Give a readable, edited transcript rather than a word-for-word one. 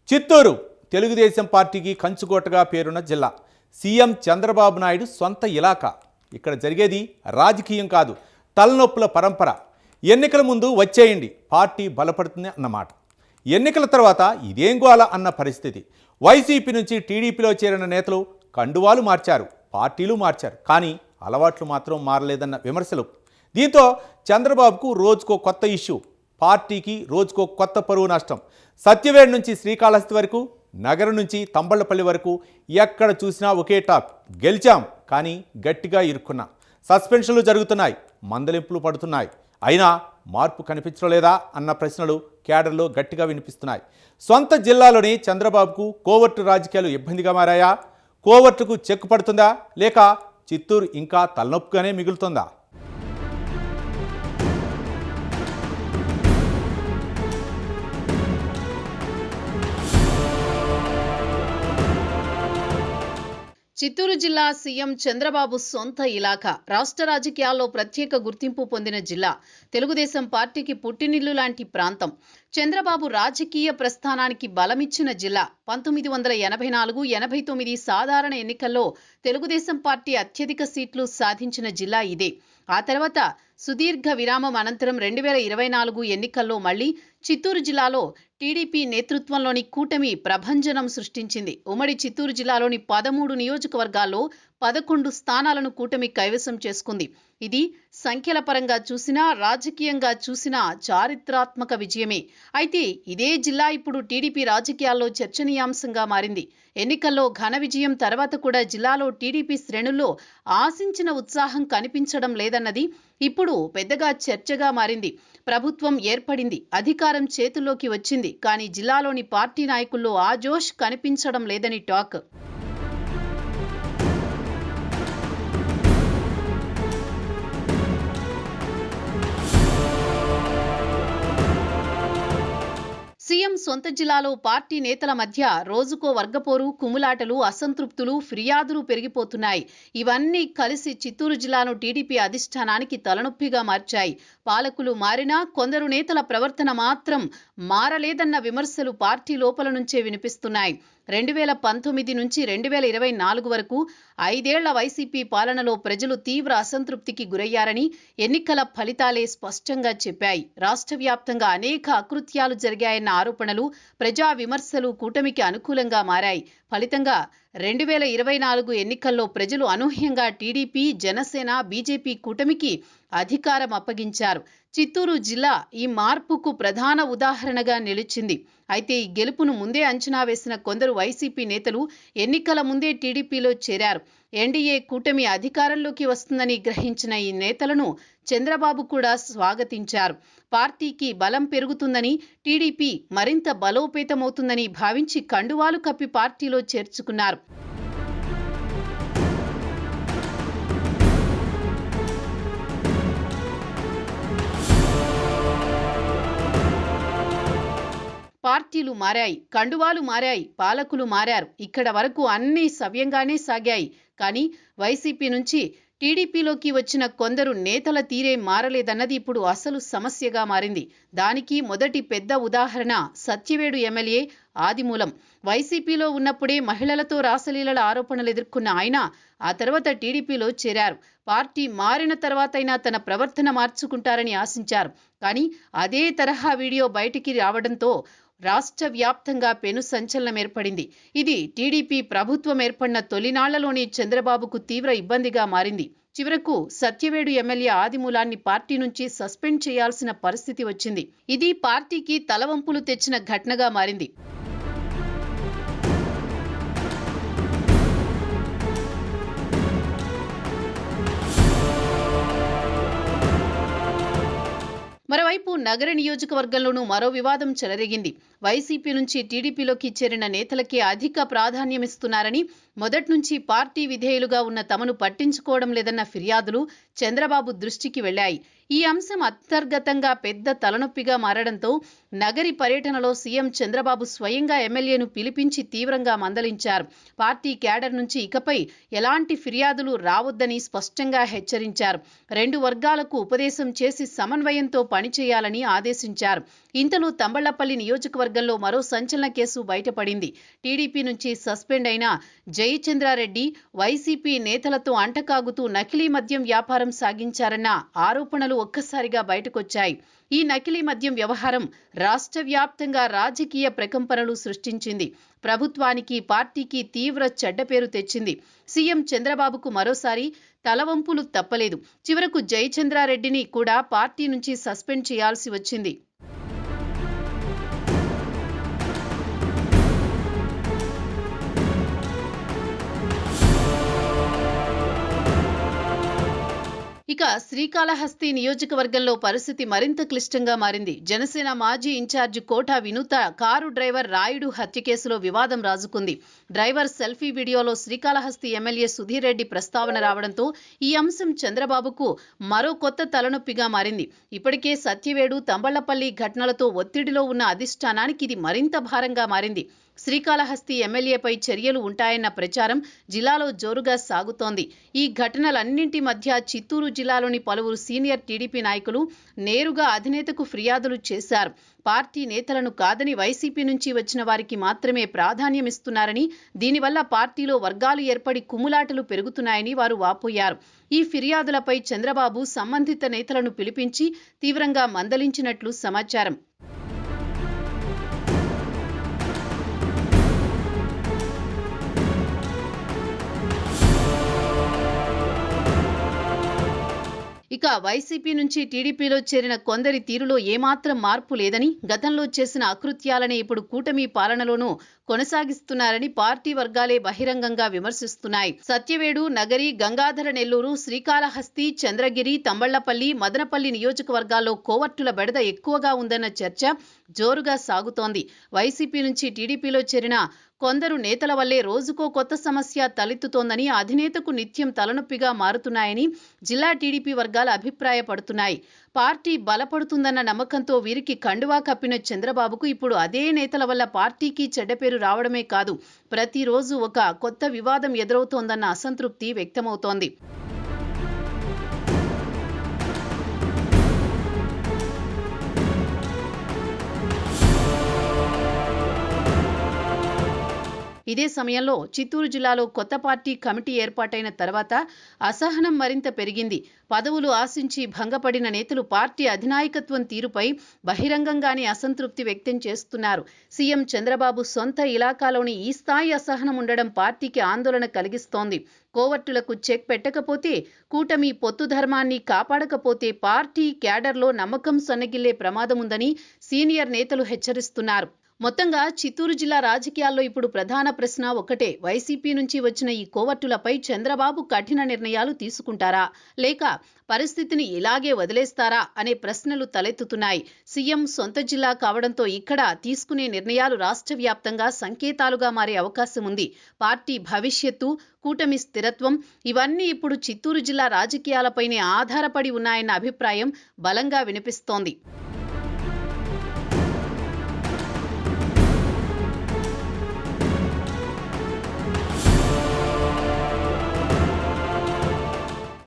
చిత్తూరు తెలుగుదేశం పార్టీకి కంచుకోటగా పేరున్న జిల్లా. సీఎం చంద్రబాబు నాయుడు సొంత ఇలాకా. ఇక్కడ జరిగేది రాజకీయం కాదు, తలనొప్పుల పరంపర. ఎన్నికల ముందు వచ్చేయండి, పార్టీ బలపడుతుంది అన్నమాట. ఎన్నికల తర్వాత ఇదేం గోల అన్న పరిస్థితి. వైసీపీ నుంచి టీడీపీలో చేరిన నేతలు కండువాలు మార్చారు, పార్టీలు మార్చారు, కానీ అలవాట్లు మాత్రం మారలేదన్న విమర్శలు. దీంతో చంద్రబాబుకు రోజుకో కొత్త ఇష్యూ, పార్టీకి రోజుకో కొత్త పరువు నష్టం. సత్యవేడ్ నుంచి శ్రీకాళహస్తి వరకు, నగరం నుంచి తంబళ్లపల్లి వరకు ఎక్కడ చూసినా ఒకే టాక్. గెలిచాం కానీ గట్టిగా ఇరుక్కున్నాం. సస్పెన్షన్లు జరుగుతున్నాయి, మందలింపులు పడుతున్నాయి. అయినా మార్పు కనిపించడం లేదా అన్న ప్రశ్నలు కేడర్లో గట్టిగా వినిపిస్తున్నాయి. సొంత జిల్లాలోని చంద్రబాబుకు కోవర్టు రాజకీయాలు ఇబ్బందిగా మారాయా? కోవర్టుకు చెక్కు పడుతుందా, లేక చిత్తూరు ఇంకా తలనొప్పుగానే మిగులుతుందా? చిత్తూరు జిల్లా సీఎం చంద్రబాబు సొంత ఇలాకా. రాష్ట్ర రాజకీయాల్లో ప్రత్యేక గుర్తింపు పొందిన జిల్లా. తెలుగుదేశం పార్టీకి పుట్టినిల్లు లాంటి ప్రాంతం. చంద్రబాబు రాజకీయ ప్రస్థానానికి బలమిచ్చిన జిల్లా. 1984-89 సాధారణ ఎన్నికల్లో తెలుగుదేశం పార్టీ అత్యధిక సీట్లు సాధించిన జిల్లా ఇదే. ఆ తర్వాత సుదీర్ఘ విరామం అనంతరం 2024 ఎన్నికల్లో మళ్లీ చిత్తూరు జిల్లాలో టీడీపీ నేతృత్వంలోని కూటమి ప్రభంజనం సృష్టించింది. ఉమ్మడి చిత్తూరు జిల్లాలోని 13 నియోజకవర్గాల్లో 11 స్థానాలను కూటమి కైవసం చేసుకుంది. ఇది సంఖ్యల పరంగా చూసినా, రాజకీయంగా చూసినా చారిత్రాత్మక విజయమే. అయితే ఇదే జిల్లా ఇప్పుడు టీడీపీ రాజకీయాల్లో చర్చనీయాంశంగా మారింది. ఎన్నికల్లో ఘన విజయం తర్వాత కూడా జిల్లాలో టీడీపీ శ్రేణుల్లో ఆశించిన ఉత్సాహం కనిపించడం లేదన్నది ఇప్పుడు పెద్దగా చర్చగా మారింది. ప్రభుత్వం ఏర్పడింది, అధికారం చేతుల్లోకి వచ్చింది, కానీ జిల్లాలోని పార్టీ నాయకుల్లో ఆ జోష్ కనిపించడం లేదని టాక్. సీఎం సొంత జిల్లాలో పార్టీ నేతల మధ్య రోజుకో వర్గపోరు, కుమ్ములాటలు, అసంతృప్తులు, ఫిర్యాదులు పెరిగిపోతున్నాయి. ఇవన్నీ కలిసి చిత్తూరు జిల్లాను టీడీపీ అధిష్టానానికి తలనొప్పిగా మార్చాయి. పాలకులు మారినా కొందరు నేతల ప్రవర్తన మాత్రం మారలేదన్న విమర్శలు పార్టీ లోపల నుంచే వినిపిస్తున్నాయి. 2019 నుంచి 2024 వరకు 5 ఏళ్ల వైసీపీ పాలనలో ప్రజలు తీవ్ర అసంతృప్తికి గురయ్యారని ఎన్నికల ఫలితాలే స్పష్టంగా చెప్పాయి. రాష్ట్ర వ్యాప్తంగా అనేక అకృత్యాలు జరిగాయన్న ఆరోపణలు, ప్రజా విమర్శలు కూటమికి అనుకూలంగా మారాయి. ఫలితంగా 2024 ఎన్నికల్లో ప్రజలు అనూహ్యంగా టీడీపీ, జనసేన, బీజేపీ కూటమికి అధికారం అప్పగించారు. చిత్తూరు జిల్లా ఈ మార్పుకు ప్రధాన ఉదాహరణగా నిలిచింది. అయితే ఈ గెలుపును ముందే అంచనా వేసిన కొందరు వైసీపీ నేతలు ఎన్నికల ముందే టీడీపీలో చేరారు. ఎన్డీఏ కూటమి అధికారంలోకి వస్తుందని గ్రహించిన ఈ నేతలను చంద్రబాబు కూడా స్వాగతించారు. పార్టీకి బలం పెరుగుతుందని, టీడీపీ మరింత బలోపేతమవుతుందని భావించి కండువాలు కప్పి పార్టీలో చేర్చుకున్నారు. పార్టీలు మారాయి, కండువాలు మారాయి, పాలకులు మారారు. ఇక్కడ వరకు అన్నీ సవ్యంగానే సాగాయి. కానీ వైసీపీ నుంచి టీడీపీలోకి వచ్చిన కొందరు నేతల తీరే మారలేదన్నది ఇప్పుడు అసలు సమస్యగా మారింది. దానికి మొదటి పెద్ద ఉదాహరణ సత్యవేడు ఎమ్మెల్యే ఆదిమూలం. వైసీపీలో ఉన్నప్పుడే మహిళలతో రాసలీలల ఆరోపణలు ఎదుర్కొన్న ఆయన ఆ తర్వాత టీడీపీలో చేరారు. పార్టీ మారిన తర్వాతైనా తన ప్రవర్తన మార్చుకుంటారని ఆశించారు. కానీ అదే తరహా వీడియో బయటికి రావడంతో రాష్ట్ర వ్యాప్తంగా పెను సంచలనం ఏర్పడింది. ఇది టీడీపీ ప్రభుత్వం ఏర్పడిన తొలినాళ్లలోని చంద్రబాబుకు తీవ్ర ఇబ్బందిగా మారింది. చివరకు సత్యవేడు ఎమ్మెల్యే ఆదిమూలాన్ని పార్టీ నుంచి సస్పెండ్ చేయాల్సిన పరిస్థితి వచ్చింది. ఇది పార్టీకి తలవంపులు తెచ్చిన ఘటనగా మారింది. మరోవైపు నగర నియోజకవర్గంలోనూ మరో వివాదం చెలరేగింది. వైసీపీ నుంచి టీడీపీలోకి చేరిన నేతలకే అధిక ప్రాధాన్యమిస్తున్నారని, మొదటి నుంచి పార్టీ విధేయులుగా ఉన్న తమను పట్టించుకోవడం లేదన్న ఫిర్యాదులు చంద్రబాబు దృష్టికి వెళ్లాయి. ఈ అంశం అంతర్గతంగా పెద్ద తలనొప్పిగా మారడంతో నగరి పర్యటనలో సీఎం చంద్రబాబు స్వయంగా ఎమ్మెల్యేను పిలిపించి తీవ్రంగా మందలించారు. పార్టీ క్యాడర్ నుంచి ఇకపై ఎలాంటి ఫిర్యాదులు రావొద్దని స్పష్టంగా హెచ్చరించారు. 2 వర్గాలకు ఉపదేశం చేసి సమన్వయంతో పనిచేయాలని ఆదేశించారు. ఇంతలో తంబళ్లపల్లి నియోజకవర్గంలో మరో సంచలన కేసు బయటపడింది. టీడీపీ నుంచి సస్పెండ్ అయిన జయచంద్రారెడ్డి వైసీపీ నేతలతో అంటకాగుతూ నకిలీ మద్యం వ్యాపారం సాగించారన్న ఆరోపణలు ఒక్కసారిగా బయటకొచ్చాయి. ఈ నకిలీ మద్యం వ్యవహారం రాష్ట్ర వ్యాప్తంగా రాజకీయ ప్రకంపనలు సృష్టించింది. ప్రభుత్వానికి, పార్టీకి తీవ్ర చెడ్డ పేరు తెచ్చింది. సీఎం చంద్రబాబుకు మరోసారి తలవంపులు తప్పలేదు. చివరకు జయచంద్రారెడ్డిని కూడా పార్టీ నుంచి సస్పెండ్ చేయాల్సి వచ్చింది. ఇక శ్రీకాళహస్తి నియోజకవర్గంలో పరిస్థితి మరింత క్లిష్టంగా మారింది. జనసేన మాజీ ఇన్ఛార్జి కోట వినూత కారు డ్రైవర్ రాయుడు హత్య కేసులో వివాదం రాజుకుంది. డ్రైవర్ సెల్ఫీ వీడియోలో శ్రీకాళహస్తి ఎమ్మెల్యే సుధీర్ రెడ్డి ప్రస్తావన రావడంతో ఈ అంశం చంద్రబాబుకు మరో కొత్త తలనొప్పిగా మారింది. ఇప్పటికే సత్యవేడు, తంబళ్లపల్లి ఘటనలతో ఒత్తిడిలో ఉన్న అధిష్టానానికి ఇది మరింత భారంగా మారింది. శ్రీకాళహస్తి ఎమ్మెల్యేపై చర్యలు ఉంటాయన్న ప్రచారం జిల్లాలో జోరుగా సాగుతోంది. ఈ ఘటనలన్నింటి మధ్య చిత్తూరు జిల్లాలోని పలువురు సీనియర్ టీడీపీ నాయకులు నేరుగా అధినేతకు ఫిర్యాదులు చేశారు. పార్టీ నేతలను కాదని వైసీపీ నుంచి వచ్చిన వారికి మాత్రమే ప్రాధాన్యమిస్తున్నారని, దీనివల్ల పార్టీలో వర్గాలు ఏర్పడి కుమ్ములాటలు పెరుగుతున్నాయని వారు వాపోయారు. ఈ ఫిర్యాదులపై చంద్రబాబు సంబంధిత నేతలను పిలిపించి తీవ్రంగా మందలించినట్లు సమాచారం. ఇక వైసీపీ నుంచి టీడీపీలో చేరిన కొందరి తీరులో ఏమాత్రం మార్పు లేదని, గతంలో చేసిన అకృత్యాలనే ఇప్పుడు కూటమి పాలనలోనూ కొనసాగిస్తున్నారని పార్టీ వర్గాలే బహిరంగంగా విమర్శిస్తున్నాయి. సత్యవేడు, నగరి, గంగాధర నెల్లూరు, శ్రీకాళహస్తి, చంద్రగిరి, తంబళ్లపల్లి, మదనపల్లి నియోజకవర్గాల్లో కోవర్టుల బెడద ఎక్కువగా ఉందన్న చర్చ జోరుగా సాగుతోంది. వైసీపీ నుంచి టీడీపీలో చేరిన కొందరు నేతల వల్లే రోజుకో కొత్త సమస్య తలెత్తుతోందని, అధినేతకు నిత్యం తలనొప్పిగా మారుతున్నాయని జిల్లా టీడీపీ వర్గాలు అభిప్రాయపడుతున్నాయి. పార్టీ బలపడుతుందన్న నమ్మకంతో వీరికి కండువా కప్పిన చంద్రబాబుకు ఇప్పుడు అదే నేతల వల్ల పార్టీకి చెడ్డ పేరు రావడమే కాదు, ప్రతిరోజు ఒక కొత్త వివాదం ఎదురవుతోందన్న అసంతృప్తి వ్యక్తమవుతోంది. ఇదే సమయంలో చిత్తూరు జిల్లాలో కొత్త పార్టీ కమిటీ ఏర్పాటైన తర్వాత అసహనం మరింత పెరిగింది. పదవులు ఆశించి భంగపడిన నేతలు పార్టీ అధినాయకత్వం తీరుపై బహిరంగంగానే అసంతృప్తి వ్యక్తం చేస్తున్నారు. సీఎం చంద్రబాబు సొంత ఇలాకాలోని ఈ స్థాయి అసహనం ఉండడం పార్టీకి ఆందోళన కలిగిస్తోంది. కోవర్టులకు చెక్ పెట్టకపోతే, కూటమి పొత్తు ధర్మాన్ని కాపాడకపోతే పార్టీ క్యాడర్లో నమ్మకం సన్నగిల్లే ప్రమాదం ఉందని సీనియర్ నేతలు హెచ్చరిస్తున్నారు. మొత్తంగా చిత్తూరు జిల్లా రాజకీయాల్లో ఇప్పుడు ప్రధాన ప్రశ్న ఒకటే: వైసీపీ నుంచి వచ్చిన ఈ కోవర్టులపై చంద్రబాబు కఠిన నిర్ణయాలు తీసుకుంటారా, లేక పరిస్థితిని ఇలాగే వదిలేస్తారా అనే ప్రశ్నలు తలెత్తుతున్నాయి. సీఎం సొంత జిల్లా కావడంతో ఇక్కడ తీసుకునే నిర్ణయాలు రాష్ట్ర వ్యాప్తంగా సంకేతాలుగా మారే అవకాశం ఉంది. పార్టీ భవిష్యత్తు, కూటమి స్థిరత్వం ఇవన్నీ ఇప్పుడు చిత్తూరు జిల్లా రాజకీయాలపైనే ఆధారపడి ఉన్నాయన్న అభిప్రాయం బలంగా వినిపిస్తోంది.